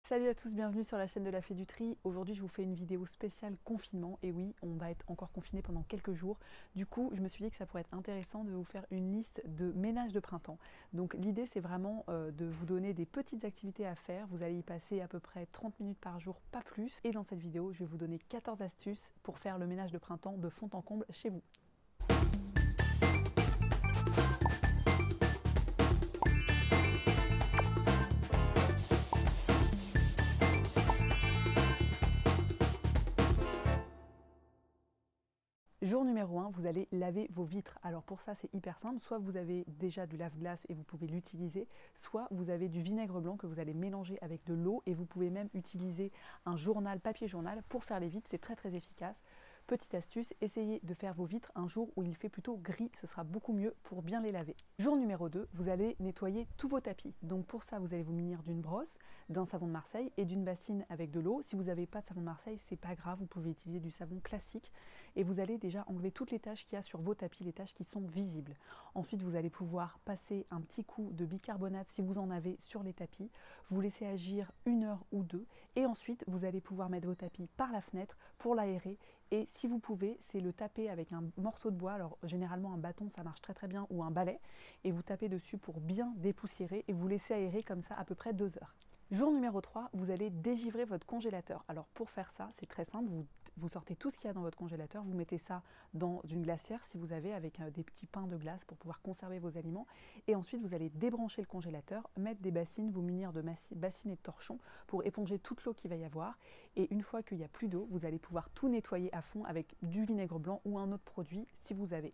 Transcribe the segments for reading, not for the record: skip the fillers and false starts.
Salut à tous, bienvenue sur la chaîne de la Fée du Tri. Aujourd'hui je vous fais une vidéo spéciale confinement. Et oui, on va être encore confiné pendant quelques jours. Du coup, je me suis dit que ça pourrait être intéressant de vous faire une liste de ménages de printemps. Donc l'idée c'est vraiment de vous donner des petites activités à faire. Vous allez y passer à peu près 30 minutes par jour, pas plus. Et dans cette vidéo, je vais vous donner 14 astuces pour faire le ménage de printemps de fond en comble chez vous. Jour numéro 1, vous allez laver vos vitres. Alors pour ça, c'est hyper simple. Soit vous avez déjà du lave-glace et vous pouvez l'utiliser, soit vous avez du vinaigre blanc que vous allez mélanger avec de l'eau et vous pouvez même utiliser un journal, papier journal pour faire les vitres. C'est très efficace. Petite astuce, essayez de faire vos vitres un jour où il fait plutôt gris, ce sera beaucoup mieux pour bien les laver. Jour numéro 2, vous allez nettoyer tous vos tapis. Donc pour ça, vous allez vous munir d'une brosse, d'un savon de Marseille et d'une bassine avec de l'eau. Si vous n'avez pas de savon de Marseille, c'est pas grave, vous pouvez utiliser du savon classique et vous allez déjà enlever toutes les taches qu'il y a sur vos tapis, les taches qui sont visibles. Ensuite, vous allez pouvoir passer un petit coup de bicarbonate si vous en avez sur les tapis. Vous laissez agir 1 heure ou 2 et ensuite, vous allez pouvoir mettre vos tapis par la fenêtre pour l'aérer. Et si vous pouvez, c'est le taper avec un morceau de bois, alors généralement un bâton ça marche très bien, ou un balai, et vous tapez dessus pour bien dépoussiérer et vous laissez aérer comme ça à peu près 2 heures. Jour numéro 3, vous allez dégivrer votre congélateur. Alors pour faire ça, c'est très simple, vous sortez tout ce qu'il y a dans votre congélateur, vous mettez ça dans une glacière si vous avez, avec des petits pains de glace pour pouvoir conserver vos aliments. Et ensuite, vous allez débrancher le congélateur, mettre des bassines, vous munir de bassines et de torchons pour éponger toute l'eau qu'il va y avoir. Et une fois qu'il n'y a plus d'eau, vous allez pouvoir tout nettoyer à fond avec du vinaigre blanc ou un autre produit si vous avez.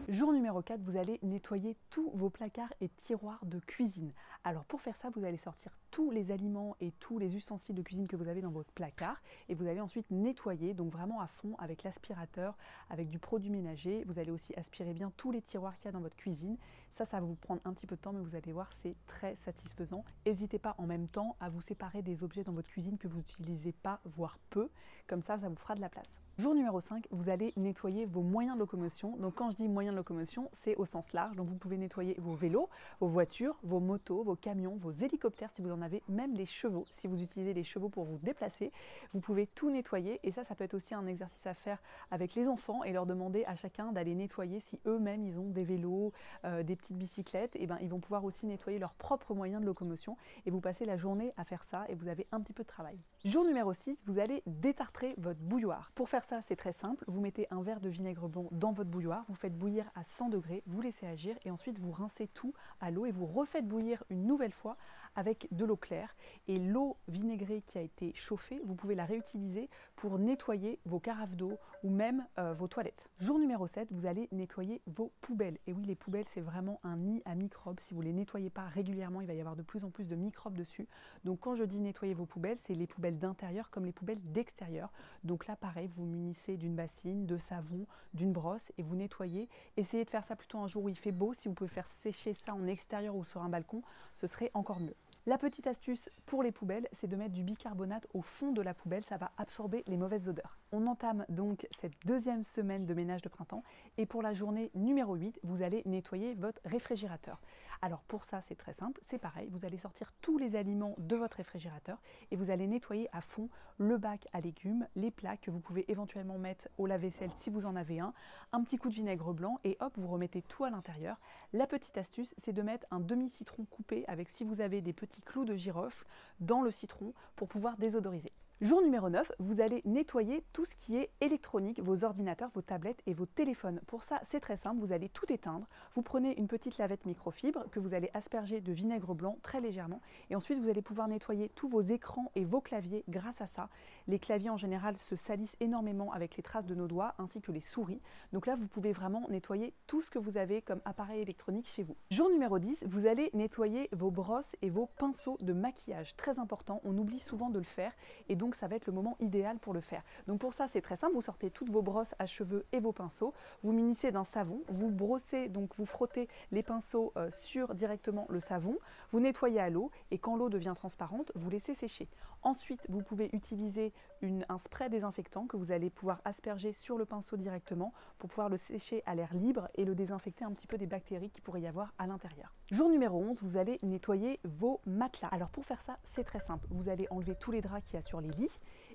Jour numéro 4, vous allez nettoyer tous vos placards et tiroirs de cuisine. Alors pour faire ça, vous allez sortir tous les aliments et tous les ustensiles de cuisine que vous avez dans votre placard et vous allez ensuite nettoyer, donc vraiment à fond avec l'aspirateur, avec du produit ménager. Vous allez aussi aspirer bien tous les tiroirs qu'il y a dans votre cuisine. Ça va vous prendre un petit peu de temps, mais vous allez voir, c'est très satisfaisant. N'hésitez pas en même temps à vous séparer des objets dans votre cuisine que vous n'utilisez pas, voire peu. Comme ça vous fera de la place. Jour numéro 5, vous allez nettoyer vos moyens de locomotion. Donc quand je dis moyens de locomotion, c'est au sens large. Donc vous pouvez nettoyer vos vélos, vos voitures, vos motos, vos camions, vos hélicoptères si vous en avez, même les chevaux. Si vous utilisez les chevaux pour vous déplacer, vous pouvez tout nettoyer. Et ça peut être aussi un exercice à faire avec les enfants et leur demander à chacun d'aller nettoyer si eux-mêmes ils ont des vélos, des petites bicyclettes. Et ben ils vont pouvoir aussi nettoyer leurs propres moyens de locomotion. Et vous passez la journée à faire ça et vous avez un petit peu de travail. Jour numéro 6, vous allez détartrer votre bouilloire. Pour faire ça, c'est très simple. Vous mettez un verre de vinaigre blanc dans votre bouilloire, vous faites bouillir à 100 degrés, vous laissez agir et ensuite vous rincez tout à l'eau et vous refaites bouillir une nouvelle fois avec de l'eau claire. Et l'eau vinaigrée qui a été chauffée, vous pouvez la réutiliser pour nettoyer vos carafes d'eau ou même vos toilettes. Jour numéro 7, vous allez nettoyer vos poubelles. Et oui, les poubelles, c'est vraiment un nid à microbes. Si vous ne les nettoyez pas régulièrement, il va y avoir de plus en plus de microbes dessus. Donc quand je dis nettoyer vos poubelles, c'est les poubelles d'intérieur comme les poubelles d'extérieur. Donc là, pareil, vous munissez d'une bassine, de savon, d'une brosse et vous nettoyez. Essayez de faire ça plutôt un jour où il fait beau. Si vous pouvez faire sécher ça en extérieur ou sur un balcon, ce serait encore mieux. La petite astuce pour les poubelles, c'est de mettre du bicarbonate au fond de la poubelle, ça va absorber les mauvaises odeurs. On entame donc cette deuxième semaine de ménage de printemps et pour la journée numéro 8, vous allez nettoyer votre réfrigérateur. Alors pour ça, c'est très simple, c'est pareil, vous allez sortir tous les aliments de votre réfrigérateur et vous allez nettoyer à fond le bac à légumes, les plats que vous pouvez éventuellement mettre au lave-vaisselle si vous en avez un petit coup de vinaigre blanc et hop, vous remettez tout à l'intérieur. La petite astuce, c'est de mettre un demi-citron coupé avec, si vous avez des petits clous de girofle, dans le citron pour pouvoir désodoriser. Jour numéro 9, vous allez nettoyer tout ce qui est électronique, vos ordinateurs, vos tablettes et vos téléphones. Pour ça, c'est très simple, vous allez tout éteindre. Vous prenez une petite lavette microfibre que vous allez asperger de vinaigre blanc très légèrement et ensuite vous allez pouvoir nettoyer tous vos écrans et vos claviers grâce à ça. Les claviers en général se salissent énormément avec les traces de nos doigts ainsi que les souris. Donc là, vous pouvez vraiment nettoyer tout ce que vous avez comme appareil électronique chez vous. Jour numéro 10, vous allez nettoyer vos brosses et vos pinceaux de maquillage. Très important, on oublie souvent de le faire et donc ça va être le moment idéal pour le faire. Donc pour ça, c'est très simple, vous sortez toutes vos brosses à cheveux et vos pinceaux, vous munissez d'un savon, vous brossez, donc vous frottez les pinceaux sur directement le savon, vous nettoyez à l'eau et quand l'eau devient transparente, vous laissez sécher. Ensuite, vous pouvez utiliser un spray désinfectant que vous allez pouvoir asperger sur le pinceau directement pour pouvoir le sécher à l'air libre et le désinfecter un petit peu des bactéries qu'il pourrait y avoir à l'intérieur. Jour numéro 11, vous allez nettoyer vos matelas. Alors pour faire ça, c'est très simple. Vous allez enlever tous les draps qu'il y a sur les lits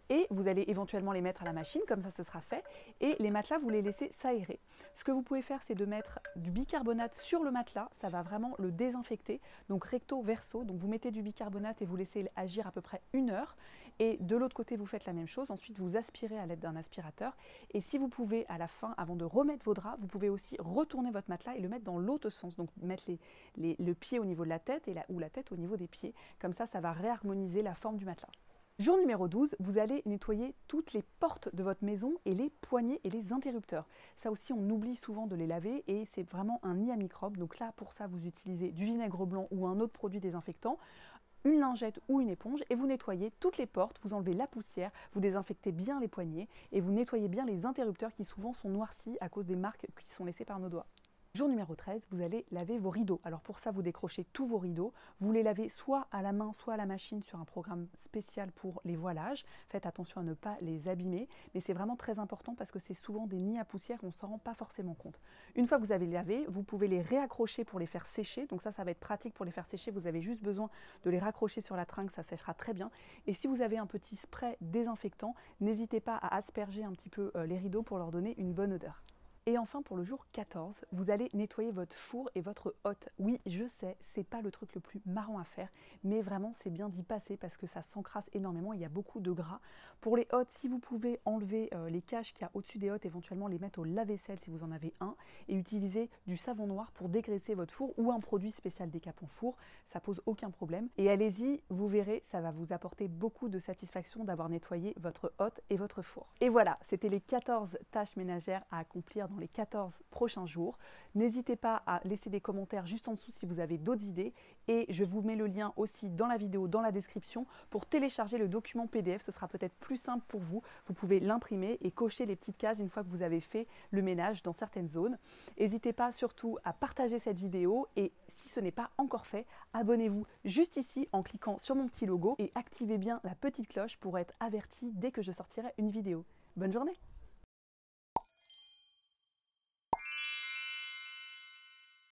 et vous allez éventuellement les mettre à la machine, comme ça ce sera fait. Et les matelas, vous les laissez s'aérer. Ce que vous pouvez faire, c'est de mettre du bicarbonate sur le matelas. Ça va vraiment le désinfecter. Donc recto verso. Donc vous mettez du bicarbonate et vous laissez agir à peu près 1 heure. Et de l'autre côté, vous faites la même chose. Ensuite, vous aspirez à l'aide d'un aspirateur. Et si vous pouvez, à la fin, avant de remettre vos draps, vous pouvez aussi retourner votre matelas et le mettre dans l'autre sens. Donc mettre le pied au niveau de la tête ou la tête au niveau des pieds. Comme ça va réharmoniser la forme du matelas. Jour numéro 12, vous allez nettoyer toutes les portes de votre maison et les poignées et les interrupteurs. Ça aussi, on oublie souvent de les laver et c'est vraiment un nid à microbes. Donc là, pour ça, vous utilisez du vinaigre blanc ou un autre produit désinfectant, une lingette ou une éponge et vous nettoyez toutes les portes, vous enlevez la poussière, vous désinfectez bien les poignées et vous nettoyez bien les interrupteurs qui souvent sont noircis à cause des marques qui sont laissées par nos doigts. Jour numéro 13, vous allez laver vos rideaux. Alors pour ça, vous décrochez tous vos rideaux. Vous les lavez soit à la main, soit à la machine sur un programme spécial pour les voilages. Faites attention à ne pas les abîmer, mais c'est vraiment très important parce que c'est souvent des nids à poussière et on ne s'en rend pas forcément compte. Une fois que vous avez lavé, vous pouvez les réaccrocher pour les faire sécher. Donc ça va être pratique pour les faire sécher. Vous avez juste besoin de les raccrocher sur la tringle, ça séchera très bien. Et si vous avez un petit spray désinfectant, n'hésitez pas à asperger un petit peu les rideaux pour leur donner une bonne odeur. Et enfin, pour le jour 14, vous allez nettoyer votre four et votre hotte. Oui, je sais, c'est pas le truc le plus marrant à faire, mais vraiment, c'est bien d'y passer parce que ça s'encrasse énormément, il y a beaucoup de gras. Pour les hottes, si vous pouvez enlever les caches qu'il y a au-dessus des hottes, éventuellement les mettre au lave-vaisselle si vous en avez un, et utiliser du savon noir pour dégraisser votre four ou un produit spécial décapant four, ça pose aucun problème. Et allez-y, vous verrez, ça va vous apporter beaucoup de satisfaction d'avoir nettoyé votre hotte et votre four. Et voilà, c'était les 14 tâches ménagères à accomplir dans les 14 prochains jours. N'hésitez pas à laisser des commentaires juste en dessous si vous avez d'autres idées et je vous mets le lien aussi dans la vidéo, dans la description pour télécharger le document PDF. Ce sera peut-être plus simple pour vous. Vous pouvez l'imprimer et cocher les petites cases une fois que vous avez fait le ménage dans certaines zones. N'hésitez pas surtout à partager cette vidéo et si ce n'est pas encore fait, abonnez-vous juste ici en cliquant sur mon petit logo et activez bien la petite cloche pour être averti dès que je sortirai une vidéo. Bonne journée!